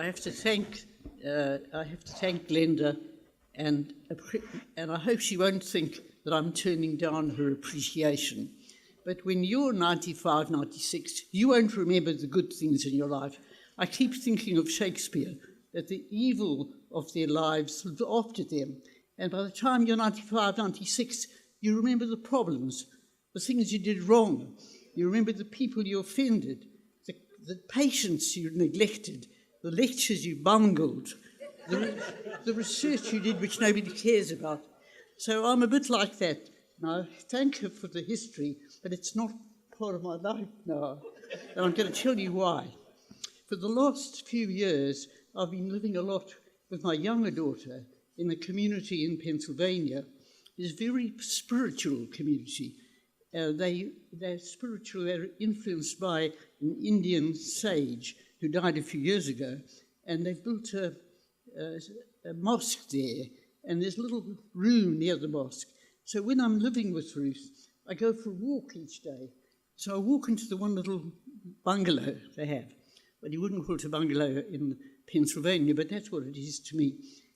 have to thank Glenda, and I hope she won't think that I'm turning down her appreciation. But when you're 95, 96, you won't remember the good things in your life. I keep thinking of Shakespeare, that the evil of their lives lived after them. And by the time you're 95, 96, you remember the problems, the things you did wrong. You remember the people you offended, the patients you neglected, the lectures you bungled, the research you did which nobody cares about. So I'm a bit like that. Now, thank her for the history, but it's not part of my life now. And I'm going to tell you why. For the last few years, I've been living a lot with my younger daughter in a community in Pennsylvania. It's a very spiritual community. They're spiritual, they're influenced by an Indian sage who died a few years ago, and they've built a mosque there, and there's a little room near the mosque. So when I'm living with Ruth, I go for a walk each day. So I walk into the one little bungalow they have. Well, you wouldn't call it a bungalow in Pennsylvania, but that's what it is to me.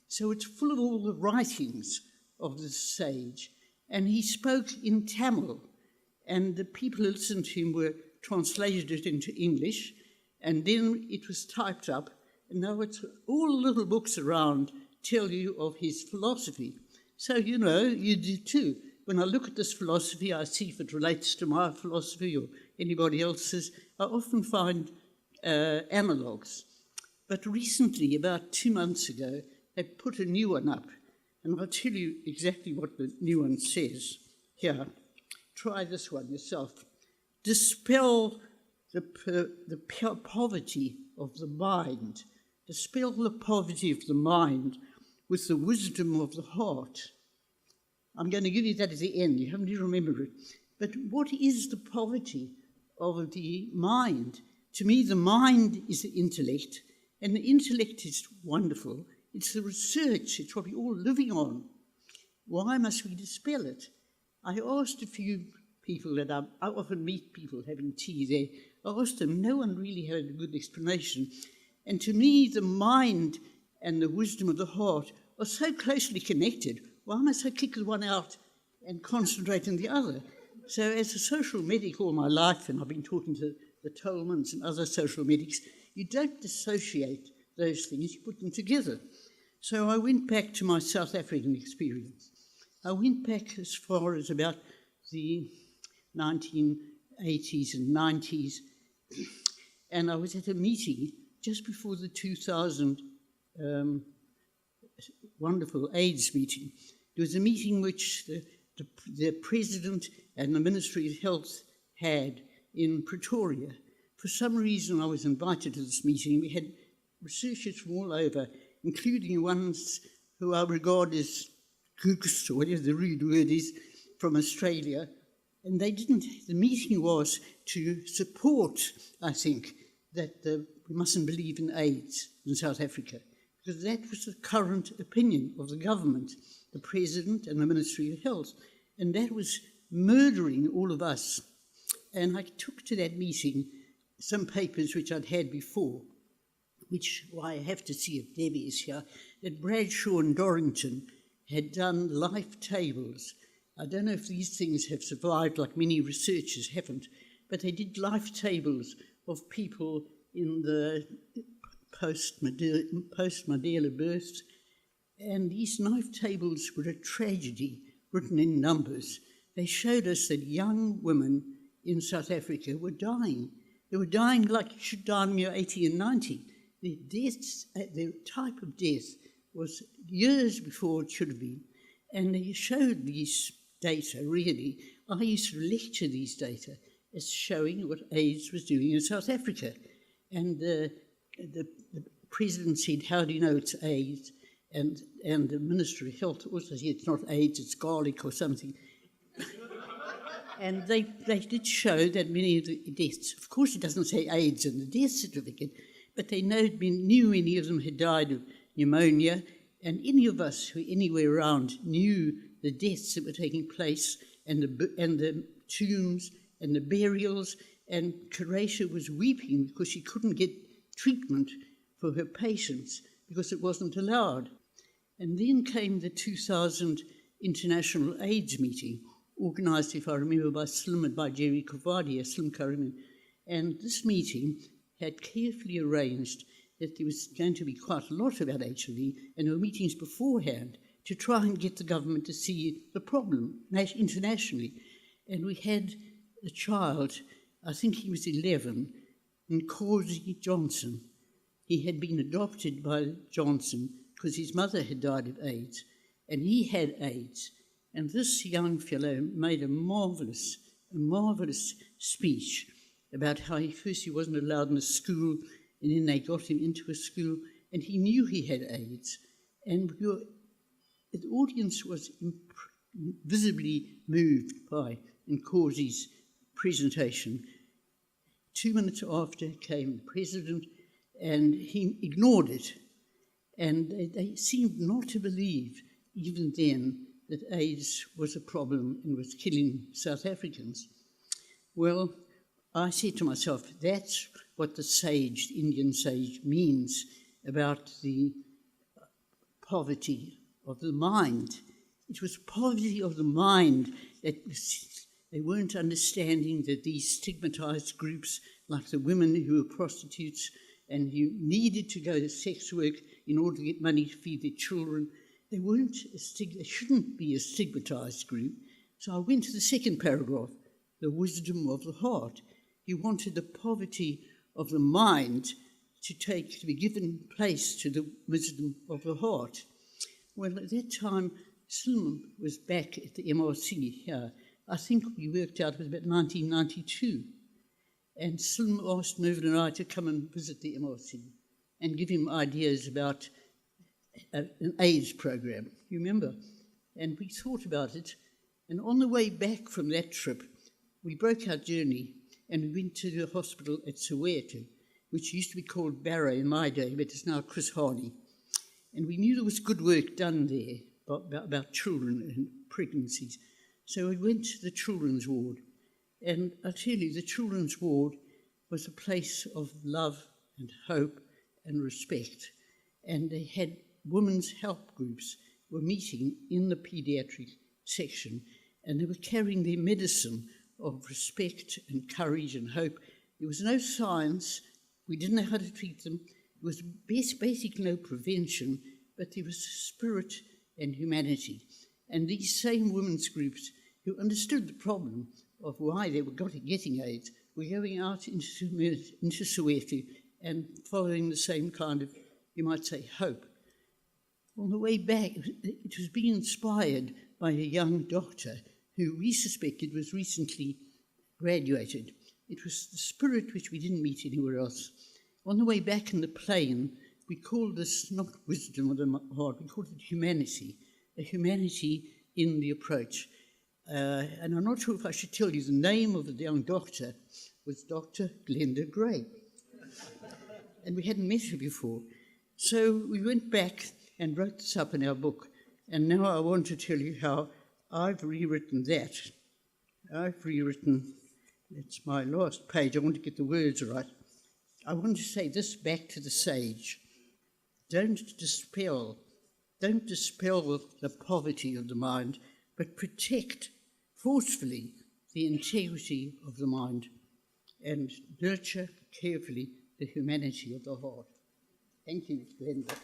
So it's full of all the writings of the sage. And he spoke in Tamil, and the people who listened to him were translated it into English, and then it was typed up, and now it's all the little books around tell you of his philosophy. So, you know, you do too. When I look at this philosophy, I see if it relates to my philosophy or anybody else's. I often find analogues. But recently, about 2 months ago, they put a new one up. And I'll tell you exactly what the new one says. Here, try this one yourself. Dispel the poverty of the mind. Dispel the poverty of the mind with the wisdom of the heart. I'm going to give you that at the end. You have to remember it. But what is the poverty of the mind? To me, the mind is the intellect, and the intellect is wonderful. It's the research. It's what we're all living on. Why must we dispel it? I asked a few people that I often meet people having tea there. I asked them, no one really had a good explanation. And to me, the mind and the wisdom of the heart are so closely connected. Why must I kick the one out and concentrate on the other? So as a social medic all my life, and I've been talking to the Tolmans and other social medics, you don't dissociate those things, you put them together. So I went back to my South African experience. I went back as far as about the 1980s and 90s, and I was at a meeting just before the 2000 wonderful AIDS meeting. There was a meeting which the President and the Ministry of Health had in Pretoria. For some reason, I was invited to this meeting. We had researchers from all over, including ones who I regard as gooks, or whatever the rude word is, from Australia. And the meeting was to support, I think, that we mustn't believe in AIDS in South Africa, because that was the current opinion of the government, the President and the Ministry of Health, and that was murdering all of us. And I took to that meeting some papers which I'd had before, which I have to see if Debbie is here, that Bradshaw and Dorrington had done life tables. I don't know if these things have survived, like many researchers haven't, but they did life tables of people in the post-Mandela births, and these life tables were a tragedy written in numbers. They showed us that young women in South Africa were dying. They were dying like you should die when you're 80 and 90. The deaths, the type of death was years before it should have been, and they showed these data, really. I used to lecture these data as showing what AIDS was doing in South Africa. And the President said, how do you know it's AIDS? And the Ministry of Health also said, it's not AIDS, it's garlic or something. And they did show that many of the deaths, of course it doesn't say AIDS in the death certificate, but they knew many of them had died of pneumonia, and any of us who were anywhere around knew the deaths that were taking place, and the tombs and the burials, and Carratia was weeping because she couldn't get treatment for her patients because it wasn't allowed. And then came the 2000 International AIDS meeting, organised, if I remember, by Slim and by Jerry Kovadia, Slim Kariman. And this meeting had carefully arranged that there was going to be quite a lot about HIV, and there were meetings beforehand to try and get the government to see the problem internationally. And we had a child, I think he was 11, and Causey Johnson. He had been adopted by Johnson because his mother had died of AIDS, and he had AIDS. And this young fellow made a marvellous speech about how he wasn't allowed in a school, and then they got him into a school, and he knew he had AIDS. And the audience was visibly moved by Nkozi's presentation. 2 minutes after came the president, and he ignored it. And they seemed not to believe, even then, that AIDS was a problem and was killing South Africans. Well, I said to myself, that's what the sage, the Indian sage, means about the poverty of the mind. It was poverty of the mind that they weren't understanding that these stigmatized groups, like the women who were prostitutes and who needed to go to sex work in order to get money to feed their children, they shouldn't be a stigmatized group. So I went to the second paragraph, the wisdom of the heart. He wanted the poverty of the mind to be given place to the wisdom of the heart. Well, at that time, Slim was back at the MRC here. I think we worked out it was about 1992. And Slim asked Mervyn and I to come and visit the MRC and give him ideas about an AIDS program, you remember? And we thought about it. And on the way back from that trip, we broke our journey and we went to the hospital at Soweto, which used to be called Barrow in my day, but it's now Chris Harney. And we knew there was good work done there about children and pregnancies. So we went to the children's ward. And I tell you, the children's ward was a place of love and hope and respect. And they had women's help groups were meeting in the pediatric section, and they were carrying their medicine of respect and courage and hope. There was no science. We didn't know how to treat them. There was basically no prevention, but there was spirit and humanity. And these same women's groups who understood the problem of why they were getting AIDS were going out into Soweto and following the same kind of, you might say, hope. On the way back, it was being inspired by a young doctor who we suspected was recently graduated. It was the spirit which we didn't meet anywhere else. On the way back in the plane, we called this not wisdom of the heart, we called it humanity, a humanity in the approach. And I'm not sure if I should tell you, the name of the young doctor was Dr. Glenda Gray. And we hadn't met her before. So we went back and wrote this up in our book. And now I want to tell you how I've rewritten that. I've rewritten, it's my last page, I want to get the words right. I want to say this back to the sage. Don't dispel the poverty of the mind, but protect forcefully the integrity of the mind and nurture carefully the humanity of the heart. Thank you, Glenda.